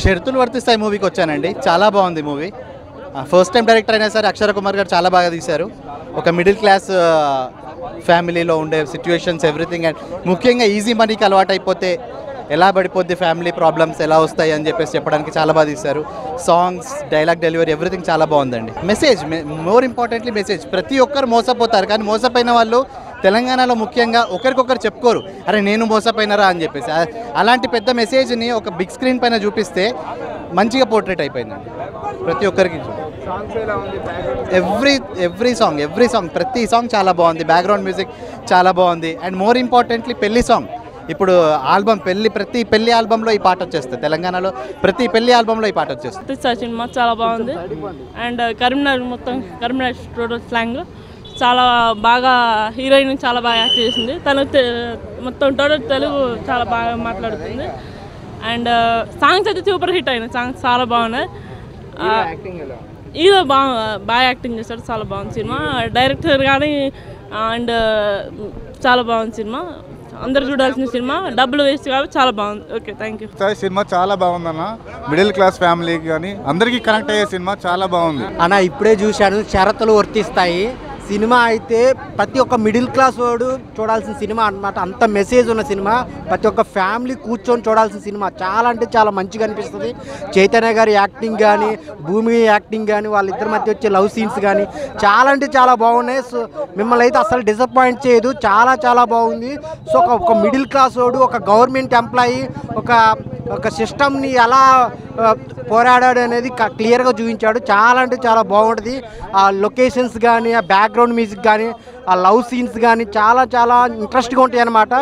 షరతులు వర్తిస్తాయి మూవీకి వచ్చానండి. చాలా బాగుంది మూవీ. ఫస్ట్ టైం డైరెక్టర్ అయినా సరే అక్షర కుమార్ గారు చాలా బాగా తీశారు. ఒక మిడిల్ క్లాస్ ఫ్యామిలీలో ఉండే సిచ్యువేషన్స్ ఎవ్రీథింగ్, అండ్ ముఖ్యంగా ఈజీ మనీకి అలవాటు అయిపోతే ఎలా పడిపోద్ది, ఫ్యామిలీ ప్రాబ్లమ్స్ ఎలా వస్తాయి అని చెప్పేసి చెప్పడానికి చాలా బాగా తీశారు. సాంగ్స్, డైలాగ్ డెలివరీ ఎవ్రీథింగ్ చాలా బాగుందండి. Message, more importantly message. ప్రతి ఒక్కరు మోసపోతారు, కానీ మోసపోయిన వాళ్ళు తెలంగాణలో ముఖ్యంగా ఒకరికొకరు చెప్పుకోరు, అరే నేను మోసపోయినరా అని చెప్పేసి. అలాంటి పెద్ద మెసేజ్ని ఒక బిగ్ స్క్రీన్ పైన చూపిస్తే మంచిగా పోర్ట్రేట్ అయిపోయిందండి ప్రతి ఒక్కరికి. ఎవ్రీ సాంగ్ ప్రతి సాంగ్ చాలా బాగుంది. బ్యాక్గ్రౌండ్ మ్యూజిక్ చాలా బాగుంది. అండ్ మోర్ ఇంపార్టెంట్లీ పెళ్లి సాంగ్. ఇప్పుడు ఆల్బమ్ ప్రతి పెళ్లి ఆల్బంలో ఈ పాట వచ్చేస్తుంది. తెలంగాణలో ప్రతి పెళ్లి ఆల్బంలో ఈ పాట వచ్చేస్తుంది. సినిమా చాలా బాగుంది. అండ్ కరీంనగర్ మొత్తం కరీంనగర్ టోటల్ స్లాంగ్ చాలా బాగా, హీరోయిన్ చాలా బాగా యాక్ట్ చేసింది. తను మొత్తం టోటల్ తెలుగు చాలా బాగా మాట్లాడుతుంది. అండ్ సాంగ్స్ అయితే సూపర్ హిట్ అయినాయి. సాంగ్స్ చాలా బాగున్నాయి. హీరో బాగా యాక్టింగ్ చేశాడు. చాలా బాగుంది సినిమా. డైరెక్టర్ కానీ అండ్ చాలా బాగుంది సినిమా. అందరు చూడాల్సిన సినిమా. డబ్బులు వేస్ట్ కాబట్టి చాలా బాగుంది. Okay, thank you. సినిమా చాలా బాగుందన్న. మిడిల్ క్లాస్ ఫ్యామిలీకి కానీ అందరికీ కనెక్ట్ అయ్యే సినిమా చాలా బాగుంది అన్న. ఇప్పుడే చూశాను, షరతులు వర్తిస్తాయి సినిమా. అయితే ప్రతి ఒక్క మిడిల్ క్లాస్ వాడు చూడాల్సిన సినిమా అన్నమాట. అంత మెసేజ్ ఉన్న సినిమా, ప్రతి ఒక్క ఫ్యామిలీ కూర్చొని చూడాల్సిన సినిమా. చాలా అంటే చాలా మంచిగా అనిపిస్తుంది. చైతన్య గారి యాక్టింగ్ కానీ, భూమి యాక్టింగ్ కానీ, వాళ్ళిద్దరి మధ్య వచ్చే లవ్ సీన్స్ కానీ చాలా అంటే చాలా బాగున్నాయి. సో మిమ్మల్ని అయితే అసలు డిసప్పాయింట్ చేయదు. చాలా చాలా బాగుంది. సో ఒక మిడిల్ క్లాస్ వాడు, ఒక గవర్నమెంట్ ఎంప్లాయీ, ఒక సిస్టమ్ని ఎలా పోరాడాడు అనేది క్లియర్గా చూపించాడు. చాలా అంటే చాలా బాగుంటుంది. ఆ లొకేషన్స్ కానీ, ఆ బ్యాక్గ్రౌండ్ మ్యూజిక్ కానీ, ఆ లవ్ సీన్స్ కానీ చాలా చాలా ఇంట్రెస్ట్గా ఉంటాయి అన్నమాట.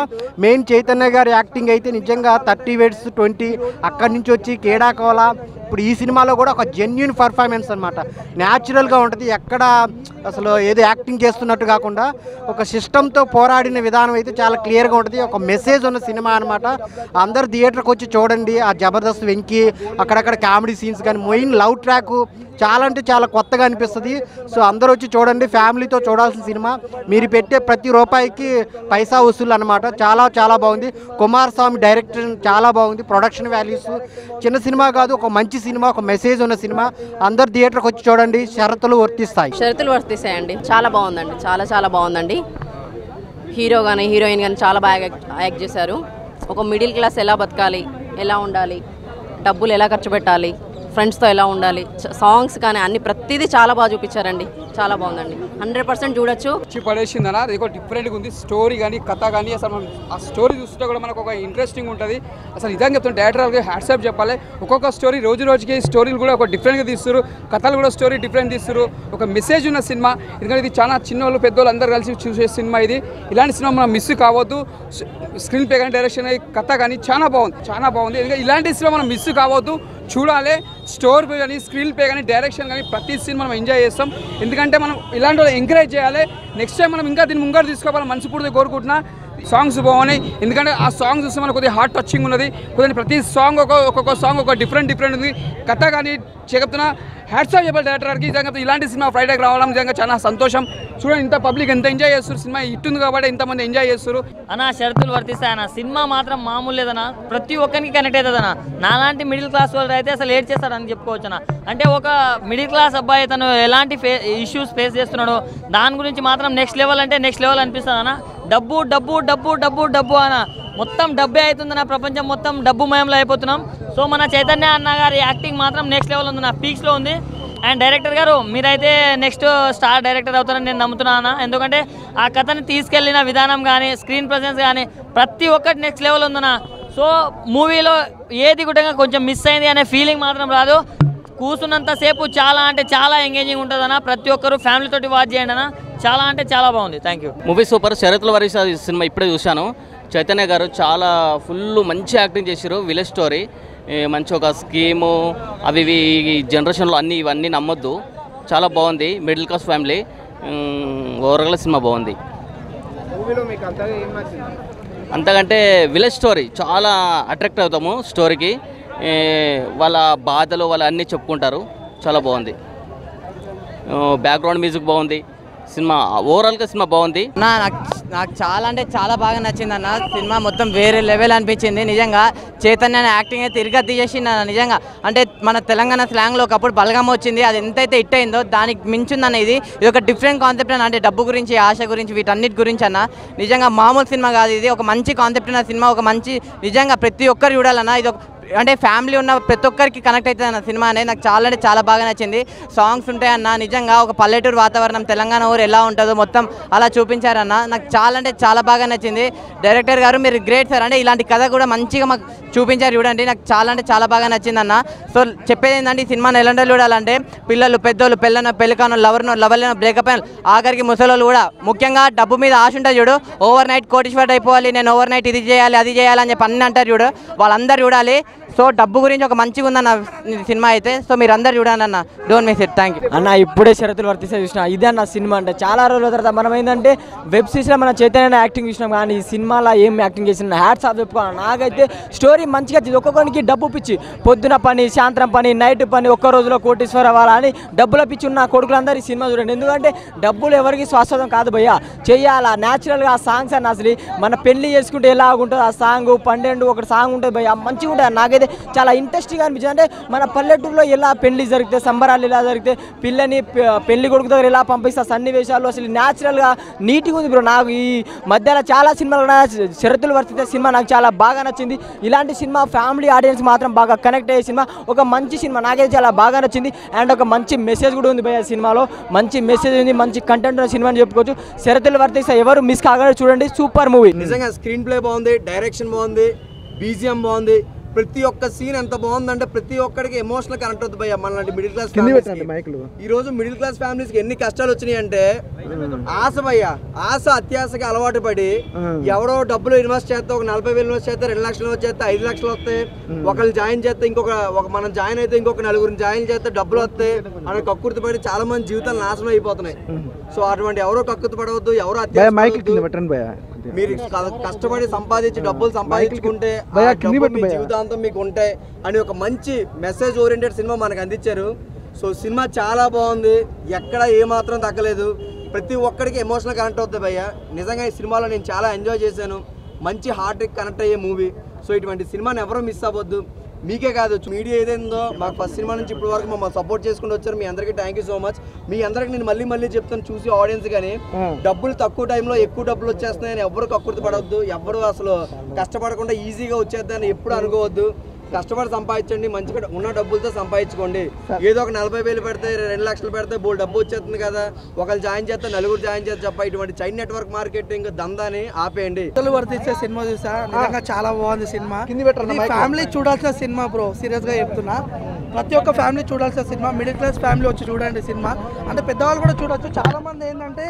మెయిన్ చైతన్య గారి యాక్టింగ్ అయితే నిజంగా 30 Words 20 అక్కడి నుంచి వచ్చి కేడాకోలా ఇప్పుడు ఈ సినిమాలో కూడా ఒక జెన్యున్ పర్ఫార్మెన్స్ అనమాట. న్యాచురల్గా ఉంటుంది. ఎక్కడ అసలు ఏదో యాక్టింగ్ చేస్తున్నట్టు కాకుండా ఒక సిస్టంతో పోరాడిన విధానం అయితే చాలా క్లియర్గా ఉంటుంది. ఒక మెసేజ్ ఉన్న సినిమా అనమాట. అందరు థియేటర్కి వచ్చి చూడండి. ఆ జబర్దస్త్ వెంకీ, అక్కడక్కడ కామెడీ సీన్స్ కానీ, మెయిన్ లవ్ ట్రాక్ చాలా అంటే చాలా కొత్తగా అనిపిస్తుంది. సో అందరూ వచ్చి చూడండి. ఫ్యామిలీతో చూడాల్సిన సినిమా. మీరు పెట్టే ప్రతి రూపాయికి పైసా వసూలు అనమాట. చాలా చాలా బాగుంది. కుమారస్వామి డైరెక్టర్ చాలా బాగుంది. ప్రొడక్షన్ వాల్యూస్ చిన్న సినిమా కాదు, ఒక మంచి సినిమా, ఒక మెసేజ్ ఉన్న సినిమా. అందరు థియేటర్కి వచ్చి చూడండి. షరతులు వర్తిస్తాయండి. చాలా బాగుందండి. చాలా చాలా బాగుందండి. హీరో కానీ హీరోయిన్ కానీ చాలా బాగా యాక్ట్ చేశారు. ఒక మిడిల్ క్లాస్ ఎలా బతకాలి, ఎలా ఉండాలి, డబ్బులు ఎలా ఖర్చు పెట్టాలి, ఫ్రెండ్స్తో ఎలా ఉండాలి, సాంగ్స్ కానీ అన్ని ప్రతిదీ చాలా బాగా చూపించారండి. చాలా బాగుందండి. 100% చూడొచ్చు. పడేసిందనా ఇది డిఫరెంట్గా ఉంది. స్టోరీ కానీ కథ కానీ అసలు మనం ఆ స్టోరీ చూస్తుంటే కూడా మనకు ఒక ఇంట్రెస్టింగ్ ఉంటుంది. అసలు నిజంగా చెప్తాను, డైరెక్టర్కి హ్యాట్సాప్ చెప్పాలి. ఒక్కొక్క స్టోరీ రోజు రోజుకి స్టోరీలు కూడా ఒక డిఫరెంట్గా తీస్తారు. కథలు కూడా స్టోరీ డిఫరెంట్ తీస్తారు. ఒక మెసేజ్ ఉన్న సినిమా. ఎందుకంటే ఇది చాలా చిన్నోళ్ళు పెద్దోళ్ళు అందరూ కలిసి చూసే సినిమా ఇది. ఇలాంటి సినిమా మనం మిస్ కావద్దు. స్క్రీన్ ప్లే కానీ, డైరెక్షన్ కథ కానీ చాలా బాగుంది. ఎందుకంటే ఇలాంటి సినిమా మనం మిస్ కావద్దు, చూడాలి. స్టోరీ కానీ, స్క్రీన్ ప్లే కానీ, డైరెక్షన్ కానీ ప్రతి సీన్ మనం ఎంజాయ్ చేస్తాం. ఎందుకంటే మనం ఇలాంటి వాళ్ళు ఎంకరేజ్ చేయాలి. నెక్స్ట్ టైం మనం ఇంకా దీన్ని ముంగడు తీసుకోవాలని మనస్ఫూర్తిగా కోరుకుంటున్నా. సాంగ్స్ బాగున్నాయి. ఎందుకంటే ఆ సాంగ్స్ చూస్తే మనకు కొద్దిగా హార్ట్ టచింగ్ ఉన్నది. కొద్దిగా ప్రతి సాంగ్ ఒక్కొక్క సాంగ్ ఒక డిఫరెంట్ ఉంది. కథ కానీ చెప్తున్నా హ్యాట్సాప్ చెప్పాలి డైరెక్టర్కి. నిజంగా ఇలాంటి సినిమా ఫ్రైడేకి రావడం నిజంగా చాలా సంతోషం. చూడండి ఇంత పబ్లిక్ ఎంత ఎంజాయ్ చేస్తారు. సినిమా ఇట్టుంది కాబట్టి ఎంతమంది ఎంజాయ్ చేస్తారు. అన్న షరతులు వర్తిస్తాయి అన్న. సినిమా మాత్రం మామూలు లేదన్న. ప్రతి ఒక్కరికి కనెక్ట్ అవుతుందన్న. నాలాంటి మిడిల్ క్లాస్ వాళ్ళు అయితే అసలు ఏడ్ చేస్తారని చెప్పుకోవచ్చు అన్న. అంటే ఒక మిడిల్ క్లాస్ అబ్బాయి తను ఎలాంటి ఇష్యూస్ ఫేస్ చేస్తున్నాడో దాని గురించి మాత్రం నెక్స్ట్ లెవెల్ అంటే నెక్స్ట్ లెవెల్ అనిపిస్తుంది అన్న. డబ్బు డబ్బు డబ్బు డబ్బు డబ్బు అన్న. మొత్తం డబ్బే అవుతుందన్న. ప్రపంచం మొత్తం డబ్బు మయంలో అయిపోతున్నాం. సో మన చైతన్య అన్న గారి యాక్టింగ్ మాత్రం నెక్స్ట్ లెవెల్ ఉందన్న. పీక్స్లో ఉంది. అండ్ డైరెక్టర్ గారు మీరైతే నెక్స్ట్ స్టార్ డైరెక్టర్ అవుతారని నేను నమ్ముతున్నాను. ఎందుకంటే ఆ కథని తీసుకెళ్లిన విధానం కానీ, స్క్రీన్ ప్రెజెన్స్ కానీ ప్రతి ఒక్కటి నెక్స్ట్ లెవెల్ ఉందన్న. సో మూవీలో ఏది కూడా కొంచెం మిస్ అయింది అనే ఫీలింగ్ మాత్రం రాదు. కూర్చున్నంతసేపు చాలా అంటే చాలా ఎంగేజింగ్ ఉంటుంది అన్న. ప్రతి ఒక్కరు ఫ్యామిలీతోటి వాచ్ చేయండి అన్న. చాలా అంటే చాలా బాగుంది. Thank you. Movie super. షరతుల వర్తిస్తాయి సినిమా ఇప్పుడే చూశాను. చైతన్య గారు చాలా ఫుల్ మంచి యాక్టింగ్ చేశారు. విలేజ్ స్టోరీ మంచి ఒక స్కీము అవి ఈ జనరేషన్లో ఇవన్నీ నమ్మొద్దు. చాలా బాగుంది. Middle class family. ఓవరాల్గా సినిమా బాగుంది. అంతకంటే విలేజ్ స్టోరీ చాలా అట్రాక్ట్ అవుతాము స్టోరీకి. వాళ్ళ బాధలు వాళ్ళ అన్నీ చెప్పుకుంటారు. చాలా బాగుంది. బ్యాక్గ్రౌండ్ మ్యూజిక్ బాగుంది. సినిమా ఓవరాల్గా సినిమా బాగుంది. నాకు చాలా అంటే చాలా బాగా నచ్చింది అన్న. సినిమా మొత్తం వేరే లెవెల్ అనిపించింది నిజంగా. చైతన్య యాక్టింగ్ అయితే తిరిగి తీసేసింది అన్న నిజంగా. అంటే మన తెలంగాణ స్లాంగ్లో ఒకప్పుడు బలగం వచ్చింది, అది ఎంతైతే హిట్ అయిందో దానికి మించిందన్న ఇది ఒక డిఫరెంట్ కాన్సెప్ట్ అన్న. అంటే డబ్బు గురించి, ఆశ గురించి, వీటన్నిటి గురించి అన్న. నిజంగా మామూలు సినిమా కాదు ఇది, ఒక మంచి కాన్సెప్ట్ ఉన్న సినిమా, ఒక మంచి నిజంగా ప్రతి ఒక్కరు చూడాలన్న. ఇది అంటే ఫ్యామిలీ ఉన్న ప్రతి ఒక్కరికి కనెక్ట్ అవుతుంది అన్న సినిమా అనేది. నాకు చాలా అంటే చాలా బాగా నచ్చింది. సాంగ్స్ ఉంటాయన్న, నిజంగా ఒక పల్లెటూరు వాతావరణం, తెలంగాణ ఊరు ఎలా ఉంటుందో మొత్తం అలా చూపించారన్న. నాకు చాలా అంటే చాలా బాగా నచ్చింది. డైరెక్టర్ గారు మీరు గ్రేట్ సార్. అంటే ఇలాంటి కథ కూడా మంచిగా మాకు చూపించారు చూడండి. నాకు చాలా అంటే చాలా బాగా నచ్చిందన్న. సో చెప్పేది ఏంటంటే ఈ సినిమాని ఎలాంటి చూడాలంటే పిల్లలు, పెద్దోళ్ళు, పెళ్ళికాను, లవర్లను, బ్రేకప్ అయిన ఆఖరికి ముసలోళ్ళు కూడా, ముఖ్యంగా డబ్బు మీద ఆశ ఉంటుంది చూడు. ఓవర్ నైట్ కోటీశ్వరుడు అయిపోవాలి, నేను ఓవర్ నైట్ ఇది చేయాలి అది చేయాలి అని చెప్పి అన్నీ అంటారు చూడు, వాళ్ళందరూ చూడాలి. సో డబ్బు గురించి ఒక మంచిగా ఉందన్న సినిమా అయితే. సో మీరు అందరు చూడండి అన్న, don't miss it. Thank you అన్న. ఇప్పుడే షరతులు వర్తిస్తే చూసిన ఇదే అన్న సినిమా. అంటే చాలా రోజుల తర్వాత మనం ఏంటంటే వెబ్ సిరీస్లో మన చైతన్య యాక్టింగ్ చూసినాం, కానీ ఈ సినిమాలో ఏం యాక్టింగ్ చేసిన హ్యాట్స్ ఆఫ్ చెప్పుకోవాలి. నాకైతే స్టోరీ మంచిగా వచ్చింది. ఒక్కొక్కరికి డబ్బు పిచ్చి, పొద్దున పని, సాయంత్రం పని, నైట్ పని, ఒక్క రోజులో కోటీశ్వర అవ్వాలా అని డబ్బుల పిచ్చి ఉన్న కొడుకులందరూ ఈ సినిమా చూడండి. ఎందుకంటే డబ్బులు ఎవరికి శాశ్వతం కాదు భయ్యా, చెయ్యాలా న్యాచురల్గా. ఆ సాంగ్స్ అన్న అసలు మన పెళ్లి చేసుకుంటే ఎలాగుంటుంది ఆ సాంగ్, 12 ఒకటి సాంగ్ ఉంటుంది భయ్యా, మంచిగా ఉంటుంది. నాకైతే చాలా ఇంట్రెస్టింగ్ అనిపించింది. అంటే మన పల్లెటూరులో ఎలా పెళ్లి జరిగితే, సంబరాలు ఎలా జరిగితే, పిల్లని పెళ్లి కొడుకు దగ్గర ఎలా పంపిస్తా సన్నివేశాలు అసలు న్యాచురల్గా నీట్గా ఉంది బ్రో. నాకు ఈ మధ్యలో చాలా సినిమాలు షరతులు వర్తితే సినిమా నాకు చాలా బాగా నచ్చింది. ఇలాంటి సినిమా ఫ్యామిలీ ఆడియన్స్ మాత్రం బాగా కనెక్ట్ అయ్యే సినిమా, ఒక మంచి సినిమా, నాకైతే చాలా బాగా నచ్చింది. అండ్ ఒక మంచి మెసేజ్ కూడా ఉంది భయ్య సినిమాలో, మంచి మెసేజ్ ఉంది, మంచి కంటెంట్ ఉన్న సినిమా అని చెప్పుకోవచ్చు. షరతులు వర్తిస్తే ఎవరు మిస్ కాగానే చూడండి, సూపర్ మూవీ. నిజంగా స్క్రీన్ ప్లే బాగుంది, డైరెక్షన్ బాగుంది, బీజిఎం బాగుంది. ప్రతి ఒక్క సీన్ ఎంత బాగుందంటే ప్రతి ఒక్కడికి ఎమోషనల్ కనెక్ట్ అవుతుంది భయ్య. మనలాంటి మిడిల్ క్లాస్ ఈ రోజు మిడిల్ క్లాస్ ఫ్యామిలీస్కి ఎన్ని కష్టాలు వచ్చినాయి అంటే ఆశ భయ్య, ఆశ అత్యాశకి అలవాటు పడి ఎవడో డబ్బులు ఇన్వెస్ట్ చేస్తే, ఒక 40,000 ఇన్వెస్ట్ చేస్తే 2 లక్షలు ఇన్వెస్ట్ చేస్తే 5 లక్షలు వస్తాయి. ఒకళ్ళు జాయిన్ చేస్తే మనం జాయిన్ అయితే ఇంకొక 4 జాయిన్ చేస్తే డబ్బులు వస్తాయి అని కక్కుర్తి పడి చాలా మంది జీవితాలు నాశనం అయిపోతున్నాయి. సో అటువంటి ఎవరో కక్కుర్తి పడవద్దు, ఎవరో మీరు కష్టపడి సంపాదించి డబ్బులు సంపాదించుకుంటే జీవితాంతం మీకు ఉంటాయి అని ఒక మంచి మెసేజ్ ఓరియంటెడ్ సినిమా మనకు అందించారు. సో సినిమా చాలా బాగుంది, ఎక్కడ ఏమాత్రం తగ్గలేదు, ప్రతి ఒక్కడికి ఎమోషనల్ కనెక్ట్ అవుతుంది భయ్య. నిజంగా ఈ సినిమాలో నేను చాలా ఎంజాయ్ చేశాను, మంచి హార్ట్కి కనెక్ట్ అయ్యే మూవీ. సో ఇటువంటి సినిమాని ఎవరూ మిస్ అవ్వద్దు. మీకే కాదు, మీడియా ఏదైందో మాకు ఫస్ట్ సినిమా నుంచి ఇప్పటి వరకు మమ్మల్ని సపోర్ట్ చేసుకుంటూ వచ్చారు. మీ అందరికీ థ్యాంక్ యూ సో మచ్. మీ అందరికి నేను మళ్ళీ చెప్తాను చూసి ఆడియన్స్, కానీ డబ్బులు తక్కువ టైంలో ఎక్కువ డబ్బులు వచ్చేస్తున్నాయని ఎవరు కక్కుర్తి పడవద్దు, ఎవరు అసలు కష్టపడకుండా ఈజీగా వచ్చేద్దని ఎప్పుడు అనుకోవద్దు. కష్టపడి సంపాదించండి, మంచిగా ఉన్న డబ్బులతో సంపాదించుకోండి. ఏదో ఒక 40,000 పెడితే 2 లక్షలు పెడితే బోల్ డబ్బు వచ్చేస్తుంది కదా, ఒకళ్ళు జాయిన్ చేస్తే 4 జాయిన్ చేస్తే చెప్ప ఇటువంటి చైన్ నెట్వర్క్ మార్కెటింగ్ దందాని ఆపేయండి. వర్తించే సినిమా చూసా, నిజంగా చాలా బాగుంది సినిమా. ఫ్యామిలీ చూడాల్సిన సినిమా బ్రో, సీరియస్ గా చెప్తున్నా. ప్రతి ఒక్క ఫ్యామిలీ చూడాల్సిన సినిమా. మిడిల్ క్లాస్ ఫ్యామిలీ వచ్చి చూడండి సినిమా. అంటే పెద్దవాళ్ళు కూడా చూడొచ్చు. చాలా మంది ఏంటంటే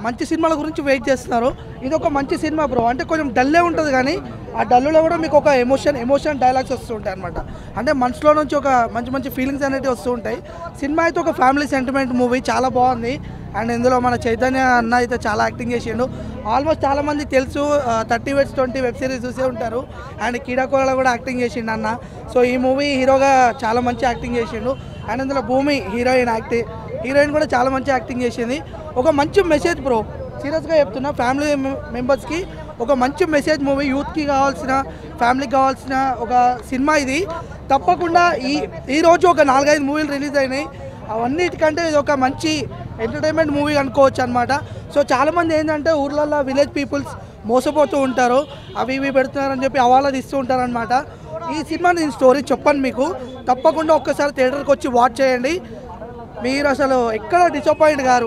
మంచి సినిమాల గురించి వెయిట్ చేస్తున్నారు. ఇది ఒక మంచి సినిమా బ్రో. అంటే కొంచెం డల్లే ఉంటుంది, కానీ ఆ డల్లులో కూడా మీకు ఒక ఎమోషన్ డైలాగ్స్ వస్తూ ఉంటాయి అనమాట. అంటే మనసులో నుంచి ఒక మంచి ఫీలింగ్స్ అనేవి వస్తూ ఉంటాయి. సినిమా అయితే ఒక ఫ్యామిలీ సెంటిమెంట్ మూవీ, చాలా బాగుంది. అండ్ ఇందులో మన చైతన్య అన్న అయితే చాలా యాక్టింగ్ చేసిండు. ఆల్మోస్ట్ చాలా మందికి తెలుసు, 30/20 వెబ్ సిరీస్ చూసే ఉంటారు. అండ్ కీడాకోలలో కూడా యాక్టింగ్ చేసిండు అన్న. సో ఈ మూవీ హీరోగా చాలా మంచి యాక్టింగ్ చేసిండు. అండ్ ఇందులో భూమి హీరోయిన్ కూడా చాలా మంచి యాక్టింగ్ చేసింది. ఒక మంచి మెసేజ్ బ్రో, సీరియస్గా చెప్తున్నా. ఫ్యామిలీ మెంబర్స్కి ఒక మంచి మెసేజ్ మూవీ, యూత్కి కావాల్సిన, ఫ్యామిలీకి కావాల్సిన ఒక సినిమా ఇది. తప్పకుండా ఈరోజు ఒక 4-5 మూవీలు రిలీజ్ అయినాయి. అవన్నిటికంటే ఇది ఒక మంచి ఎంటర్టైన్మెంట్ మూవీ అనుకోవచ్చు అనమాట. సో చాలామంది ఏంటంటే ఊర్లలో విలేజ్ పీపుల్స్ మోసపోతూ ఉంటారు, అవి ఇవి పెడుతున్నారని చెప్పి అవార్డులు ఇస్తూ ఉంటారనమాట. ఈ సినిమా నేను స్టోరీ చెప్పాను మీకు, తప్పకుండా ఒక్కసారి థియేటర్కి వచ్చి వాచ్ చేయండి. మీరు అసలు ఎక్కడ డిసప్పాయింట్ గారు.